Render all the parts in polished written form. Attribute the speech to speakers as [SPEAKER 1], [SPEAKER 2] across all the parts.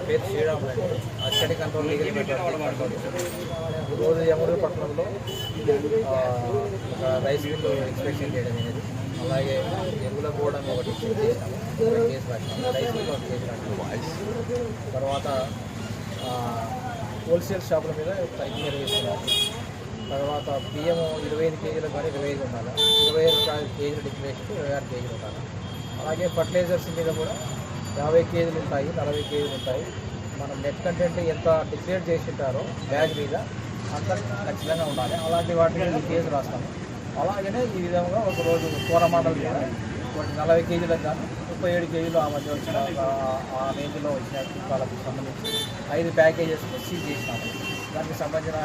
[SPEAKER 1] పేరు శ్రీరాములు అండి. Assistant control legal ఈరోజు యమూరు పట్టణంలో ఒక రైస్ మిల్ ఇన్స్పెక్షన్ చేయడం అనేది, అలాగే ఎరువుల కూడా ఒకటి చేసినాము, కేసు రాసినాము, రైస్ మిల్ ఒక కేసు రాసినాము. తర్వాత హోల్సేల్ షాపుల మీద తనిఖీ నిర్వహిస్తున్నారు. తర్వాత బియ్యం 25 కేజీలు కానీ 25 ఉండాలి, 25 కేజీలు డిక్లరేషన్ 26 కేజీలు ఉండాలి. అలాగే ఫర్టిలైజర్స్ మీద కూడా 50 కేజీలు ఉంటాయి, 40 కేజీలు ఉంటాయి. మనం నెట్ కంటెంట్ ఎంత డిక్లేర్ చేసి ఉంటారో బ్యాగ్ మీద అంత ఖచ్చితంగా ఉండాలి. అలాంటి వాటి మీద కేసు రాస్తాము. అలాగనే ఈ విధంగా ఒకరోజు కోరమాటలు మీద 40 కేజీలకు కానీ 37 కేజీలు ఆ మధ్య వచ్చిన ఆ రేంజ్లో వచ్చిన వాళ్ళకు సంబంధించి 5 ప్యాకేజెస్ సీల్ చేసినాము. దానికి సంబంధించిన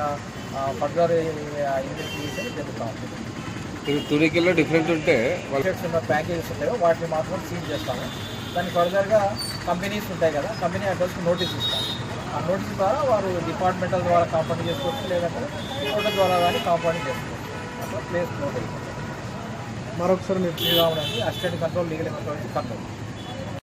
[SPEAKER 1] ఫర్దర్ ఇన్వెస్టిగేషన్ జరుగుతూ ఉంటుంది.
[SPEAKER 2] తునికిల్లో డిఫరెంట్ ఉంటే
[SPEAKER 1] ఉన్న ప్యాకేజెస్ ఉంటాయో వాటిని మాత్రం సీల్ చేస్తాము. దాన్ని ఫర్దర్గా కంపెనీస్ ఉంటాయి కదా, కంపెనీ అడ్రస్కి నోటీస్ ఇస్తాము. ఆ నోటీస్ ద్వారా వారు డిపార్ట్మెంటల్ ద్వారా కాంపౌండ్ చేసుకోవచ్చు, లేదంటే హోటల్ ద్వారా కానీ కాంపౌండ్ చేసుకోవచ్చు. అట్లా ప్లేస్ నోట్ అయిపోతుంది. మరొకసారి మీరు శ్రీరాముడు అండి, అసిస్టెంట్ కంట్రోల్ లీగల్ కంట్రోల్.